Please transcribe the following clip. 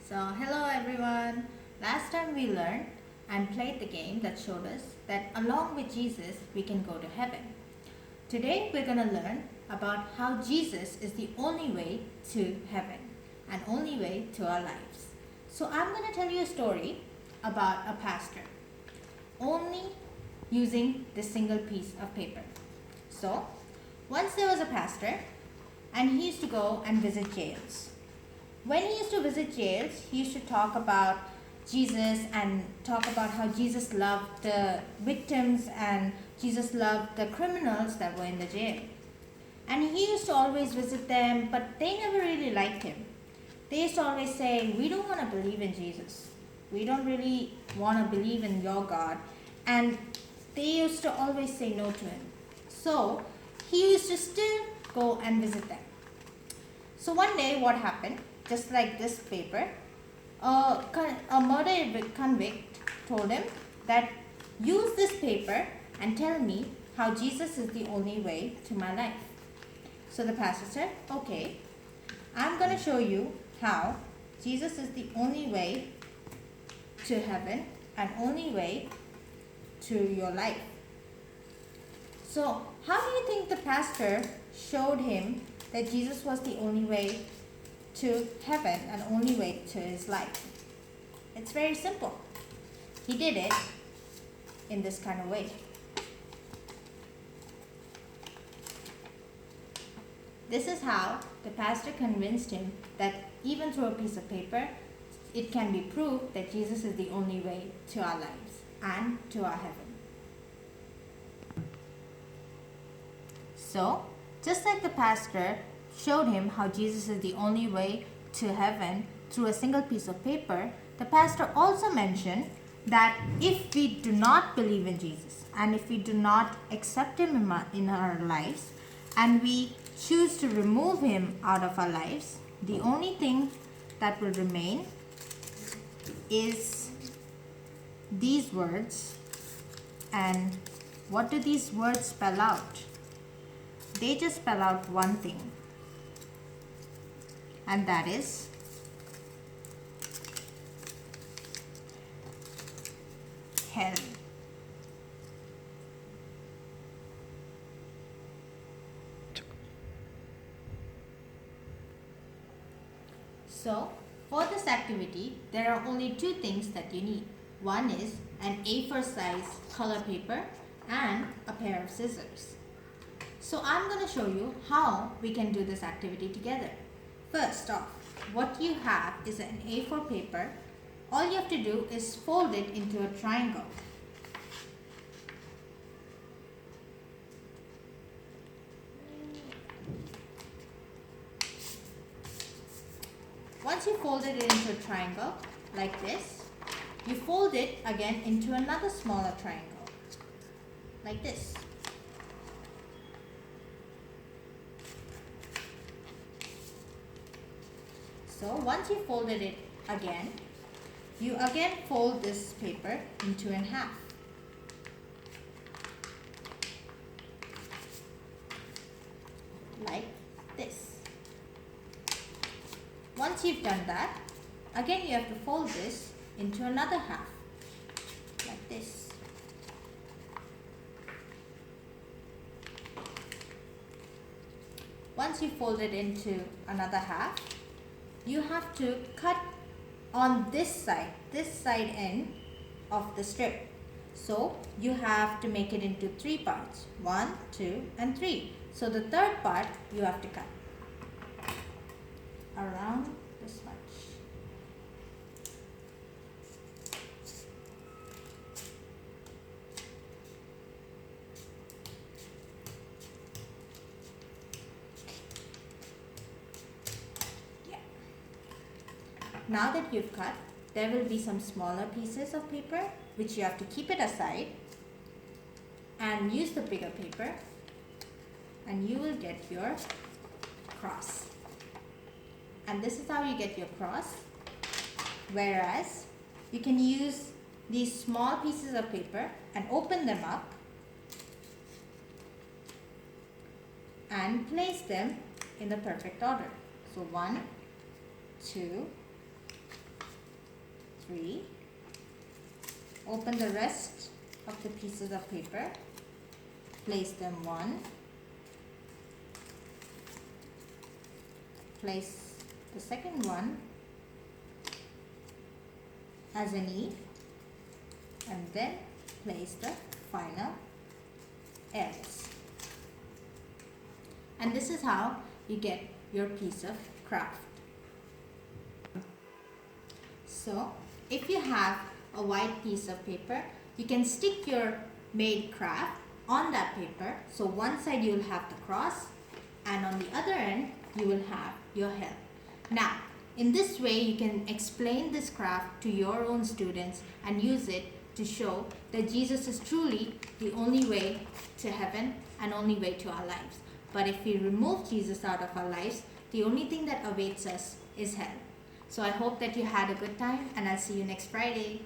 So, hello everyone. Last time we learned and played the game that showed us that along with Jesus we can go to heaven. Today we're going to learn about how Jesus is the only way to heaven and only way to our lives. So, I'm going to tell you a story about a pastor only using this single piece of paper. So, once there was a pastor and he used to go and visit jails. When he used to visit jails, he used to talk about Jesus and talk about how Jesus loved the victims and Jesus loved the criminals that were in the jail. And he used to always visit them, but they never really liked him. They used to always say, "We don't want to believe in Jesus. We don't really want to believe in your God." And they used to always say no to him. So he used to still go and visit them. So one day, what happened? Just like this paper, a murder convict told him that use this paper and tell me how Jesus is the only way to my life. So the pastor said, "Okay, I'm going to show you how Jesus is the only way to heaven and only way to your life." So how do you think the pastor showed him that Jesus was the only way to heaven and only way to his life? It's very simple. He did it in this kind of way. This is how the pastor convinced him that even through a piece of paper, it can be proved that Jesus is the only way to our lives and to our heaven. So, just like the pastor showed him how Jesus is the only way to heaven through a single piece of paper, the pastor also mentioned that if we do not believe in Jesus and if we do not accept him in our lives and we choose to remove him out of our lives, the only thing that will remain is these words. And what do these words spell out? They just spell out one thing, and that is hell. So, for this activity, there are only two things that you need. One is an A4 size color paper and a pair of scissors. So I'm going to show you how we can do this activity together. First off, what you have is an A4 paper. All you have to do is fold it into a triangle. Once you fold it into a triangle like this, you fold it again into another smaller triangle like this. So once you folded it again, you again fold this paper into in half. Like this. Once you've done that, again you have to fold this into another half. Like this. Once you fold it into another half, you have to cut on this side end of the strip. So you have to make it into three parts, 1, 2 and 3. So the third part you have to cut around this much. Now that you've cut, there will be some smaller pieces of paper which you have to keep it aside and use the bigger paper, and you will get your cross. And this is how you get your cross. Whereas you can use these small pieces of paper and open them up and place them in the perfect order. So 1, 2, 3. Open the rest of the pieces of paper. Place them 1. Place the second one as an E, and then place the final L's. And this is how you get your piece of craft. So if you have a white piece of paper, you can stick your made craft on that paper. So one side you will have the cross, and on the other end you will have your hell. Now in this way you can explain this craft to your own students and use it to show that Jesus is truly the only way to heaven and only way to our lives. But if we remove Jesus out of our lives, the only thing that awaits us is hell. So I hope that you had a good time, and I'll see you next Friday.